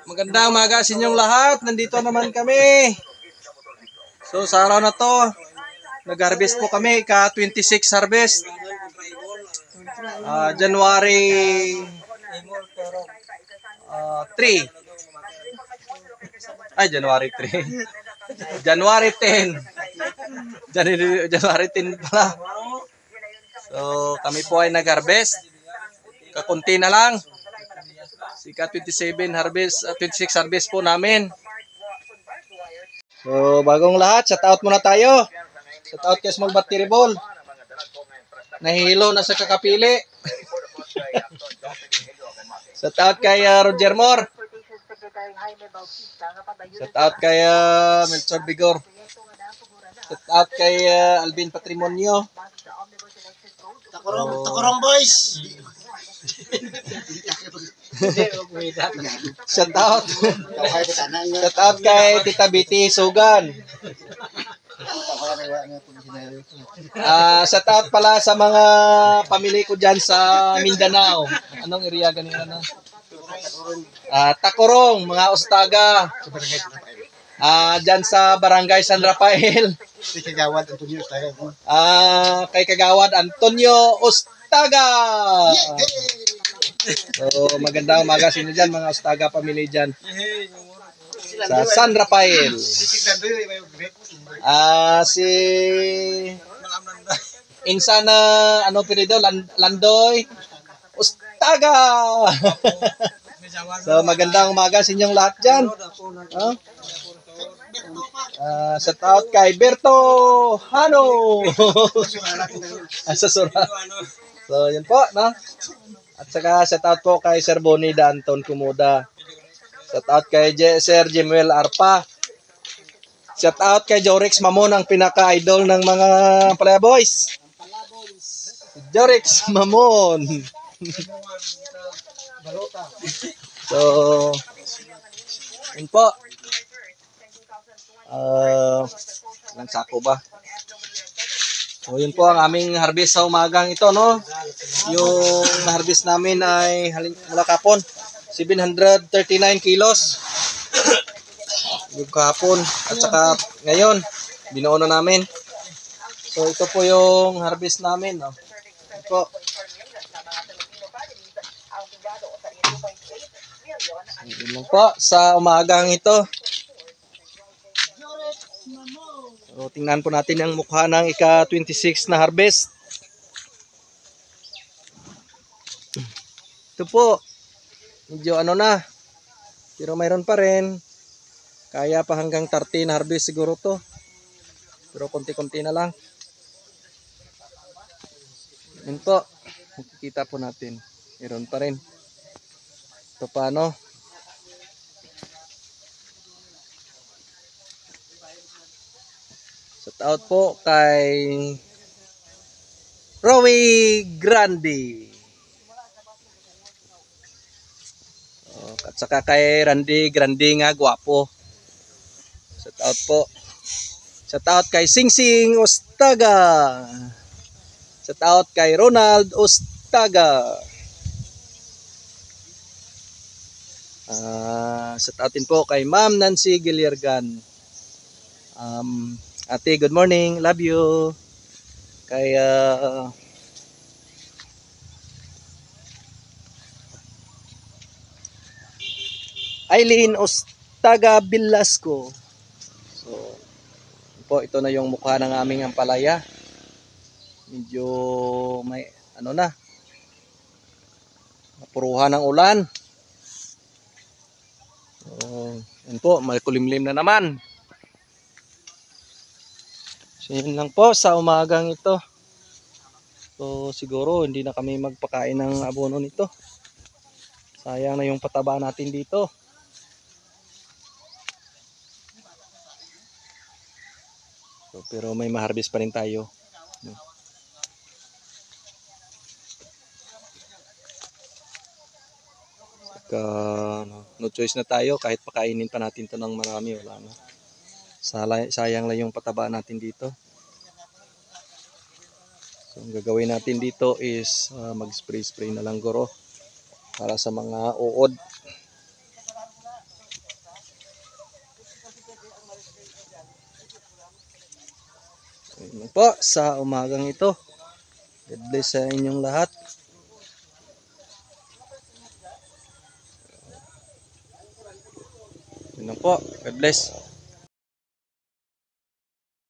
Magandang umaga sa inyong lahat. Nandito naman kami. So sa araw na to, nag-harvest po kami, ka-26 harvest. January 3. January 3. January 10. January 10 pala. So kami po ay nag-harvest. Kakunti na lang. Sika 27 harvest, 26 harvest po namin. So bagong lahat, shout out muna tayo. Shout out kay Small But Terrible. Nahihilo na sa kakapili. Shout out kay Roger Moore. Shout out kay Melchor Bigor. Shout out kay Alvin Patrimonio. Takurong boys. Shout out. Shout out kay Tita Biti Sugan. Shout out pala sa mga pamilya ko dyan sa Mindanao. Anong area ganyan na? Takurong, mga Ostaga. Dyan sa Barangay San Rafael. Kay Kagawad Antonio Ostaga. So magandang umaga sa inyo dyan, mga Ostaga family dyan sa San Rafael. Si Insana ano pinido Landoy Ostaga. So magandang umaga sa inyong lahat dyan. Shout out kay Berto Hano. So yun po, no? At saka shout out po kay Sir Bonnie Anton Kumuda. Shout out kay Sir Jemuel Arpa. Shout out kay Jorix Mamon, ang pinaka-idol ng mga Palaya Boys. Jorix Mamon. So, yun po. Ilang sako ba? So, yun po ang aming harvest sa umagang ito, no? Yung harvest namin ay mula kapon, 739 kilos. Yung kahapon. At saka ngayon, binuo na namin. So, ito po yung harvest namin, no? Ito po. Yun lang po sa umagang ito. So, tingnan po natin ang mukha ng ika-26 na harvest. Ito po. Medyo ano na. Pero mayroon pa rin. Kaya pa hanggang 13 harvest siguro to. Pero konti-konti na lang. Yun po. Makikita po natin. Mayroon pa rin. Ito paano. Shout out po kay Rowie Grande. At saka kay Randy Grande nga gwapo. Shout out po. Shout out kay Singsing Ostaga. Shout out kay Ronald Ostaga. Shout outin po kay Ma'am Nancy Giliergan. Ate, good morning. Love you. Kay Eileen Ostaga Bilasco. So, po, ito na yung mukha ng aming ampalaya. Medyo may ano na. Napuruhan ng ulan. So, yan po, may kulimlim na naman. So, yun lang po sa umagang ito. So, siguro hindi na kami magpakain ng abono nito. Sayang na yung pataba natin dito. So, pero may ma-harvest pa rin tayo. Saka, no choice na tayo. Kahit pakainin pa natin to ng marami, wala na. Sayang lang yung pataba natin dito. So, ang gagawin natin dito is mag-spray na lang guro para sa mga uod. Yun po sa umagang ito. God bless sa inyong lahat. Yun po. God bless.